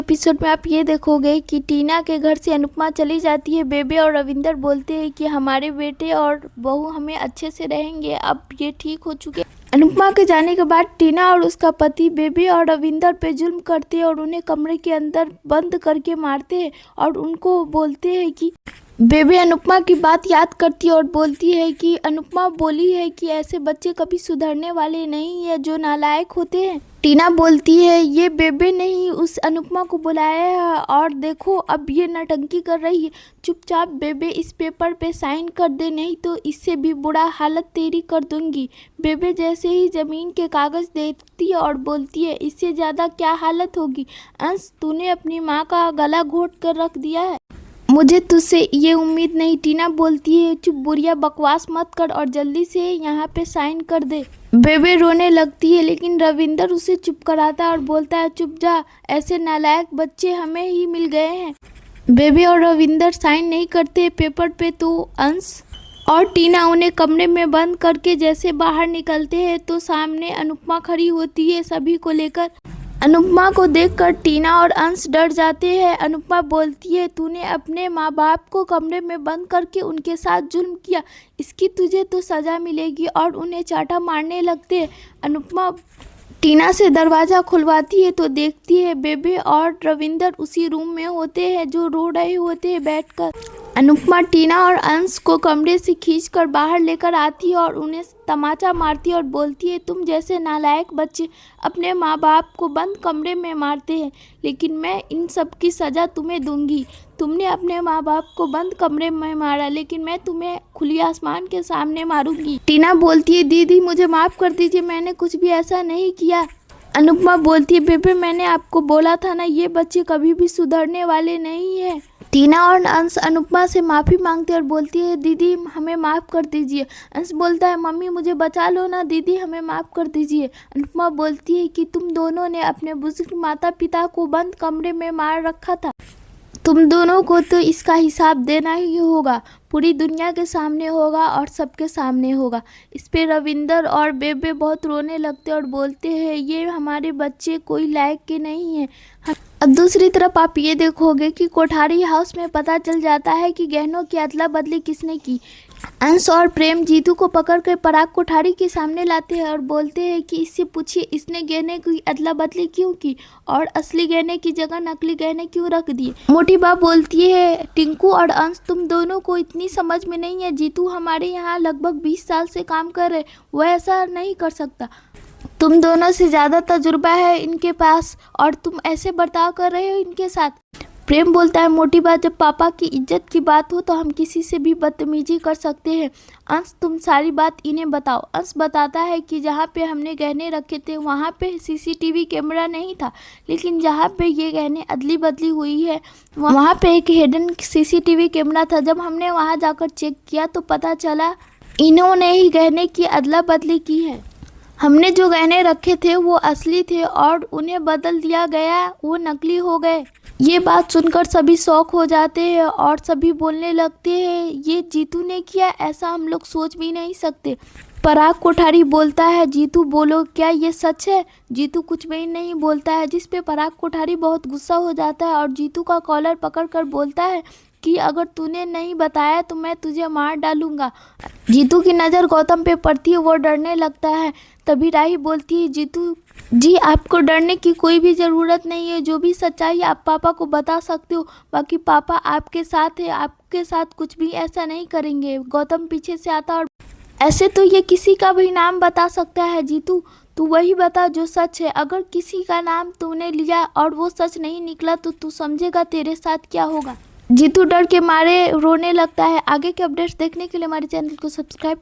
Episode में आप ये देखोगे कि टीना के घर से अनुपमा चली जाती है। बेबे और रविंदर बोलते हैं कि हमारे बेटे और बहू हमें अच्छे से रहेंगे, अब ये ठीक हो चुके। अनुपमा के जाने के बाद टीना और उसका पति बेबे और रविंदर पे जुल्म करते हैं और उन्हें कमरे के अंदर बंद करके मारते हैं और उनको बोलते हैं कि बेबे अनुपमा की बात याद करती है और बोलती है कि अनुपमा बोली है कि ऐसे बच्चे कभी सुधरने वाले नहीं है जो नालायक होते हैं। टीना बोलती है ये बेबे ने ही उस अनुपमा को बुलाया है और देखो अब ये नटंकी कर रही है। चुपचाप बेबे इस पेपर पे साइन कर दे, नहीं तो इससे भी बुरा हालत तेरी कर दूंगी। बेबे जैसे ही ज़मीन के कागज़ देखती है और बोलती है इससे ज़्यादा क्या हालत होगी। अंश, तूने अपनी माँ का गला घोट कर रख दिया है, मुझे तुझसे ये उम्मीद नहीं। टीना बोलती है चुप बुढ़िया, बकवास मत कर और जल्दी से यहाँ पे साइन कर दे। बेबे रोने लगती है लेकिन रविंदर उसे चुप कराता है और बोलता है चुप जा, ऐसे नालायक बच्चे हमें ही मिल गए हैं। बेबे और रविंदर साइन नहीं करते पेपर पे तो अंश और टीना उन्हें कमरे में बंद करके जैसे बाहर निकलते हैं तो सामने अनुपमा खड़ी होती है सभी को लेकर। अनुपमा को देखकर टीना और अंश डर जाते हैं। अनुपमा बोलती है तूने अपने माँ बाप को कमरे में बंद करके उनके साथ जुल्म किया, इसकी तुझे तो सज़ा मिलेगी, और उन्हें चाटा मारने लगते हैं। अनुपमा टीना से दरवाज़ा खुलवाती है तो देखती है बेबे और रविंदर उसी रूम में होते हैं जो रो रहे होते हैं बैठकर। अनुपमा टीना और अंश को कमरे से खींचकर बाहर लेकर आती है और उन्हें तमाचा मारती है और बोलती है तुम जैसे नालायक बच्चे अपने माँ बाप को बंद कमरे में मारते हैं, लेकिन मैं इन सब की सज़ा तुम्हें दूंगी। तुमने अपने माँ बाप को बंद कमरे में मारा, लेकिन मैं तुम्हें खुली आसमान के सामने मारूंगी। टीना बोलती है दीदी मुझे माफ़ कर दीजिए, मैंने कुछ भी ऐसा नहीं किया। अनुपमा बोलती है बेबे मैंने आपको बोला था ना, ये बच्चे कभी भी सुधरने वाले नहीं है। टीना और अंश अनुपमा से माफ़ी मांगते और बोलती है दीदी हमें माफ़ कर दीजिए। अंश बोलता है मम्मी मुझे बचा लो ना दीदी, हमें माफ़ कर दीजिए। अनुपमा बोलती है कि तुम दोनों ने अपने बुजुर्ग माता पिता को बंद कमरे में मार रखा था, तुम दोनों को तो इसका हिसाब देना ही होगा, पूरी दुनिया के सामने होगा और सबके सामने होगा। इस पे रविंदर और बेबे बहुत रोने लगते और बोलते हैं ये हमारे बच्चे कोई लायक के नहीं है। अब दूसरी तरफ आप ये देखोगे कि कोठारी हाउस में पता चल जाता है कि गहनों की अदला बदली किसने की। अंश और प्रेम जीतू को पकड़कर पराग कोठारी के सामने लाते हैं और बोलते हैं कि इससे पूछिए इसने गहने की अदला बदली क्यों की और असली गहने की जगह नकली गहने क्यों रख दिए। मोटी बात बोलती है टिंकू और अंश तुम दोनों को इतनी समझ में नहीं है, जीतू हमारे यहाँ लगभग 20 साल से काम कर रहे, वह ऐसा नहीं कर सकता। तुम दोनों से ज़्यादा तजुर्बा है इनके पास और तुम ऐसे बर्ताव कर रहे हो इनके साथ। प्रेम बोलता है मोटी बात, जब पापा की इज्जत की बात हो तो हम किसी से भी बदतमीजी कर सकते हैं। अंश तुम सारी बात इन्हें बताओ। अंश बताता है कि जहाँ पे हमने गहने रखे थे वहाँ पे सीसीटीवी कैमरा नहीं था, लेकिन जहाँ पे ये गहने अदली बदली हुई है वहाँ पे एक हिडन सीसीटीवी कैमरा था। जब हमने वहाँ जाकर चेक किया तो पता चला इन्होंने ही गहने की अदला बदली की है। हमने जो गहने रखे थे वो असली थे और उन्हें बदल दिया गया, वो नकली हो गए। ये बात सुनकर सभी शौक हो जाते हैं और सभी बोलने लगते हैं ये जीतू ने किया, ऐसा हम लोग सोच भी नहीं सकते। पराग कोठारी बोलता है जीतू बोलो क्या ये सच है। जीतू कुछ भी नहीं बोलता है, जिस पे पराग कोठारी बहुत गुस्सा हो जाता है और जीतू का कॉलर पकड़कर बोलता है कि अगर तूने नहीं बताया तो मैं तुझे मार डालूंगा। जीतू की नज़र गौतम पे पड़ती है, वो डरने लगता है। तभी राही बोलती है जीतू जी आपको डरने की कोई भी ज़रूरत नहीं है, जो भी सच्चाई आप पापा को बता सकते हो, बाकी पापा आपके साथ है, आपके साथ कुछ भी ऐसा नहीं करेंगे। गौतम पीछे से आता और ऐसे तो ये किसी का भी नाम बता सकता है जीतू, तू वही बता जो सच है। अगर किसी का नाम तूने लिया और वो सच नहीं निकला तो तू समझेगा तेरे साथ क्या होगा। जीतू डर के मारे रोने लगता है। आगे के अपडेट्स देखने के लिए हमारे चैनल को सब्सक्राइब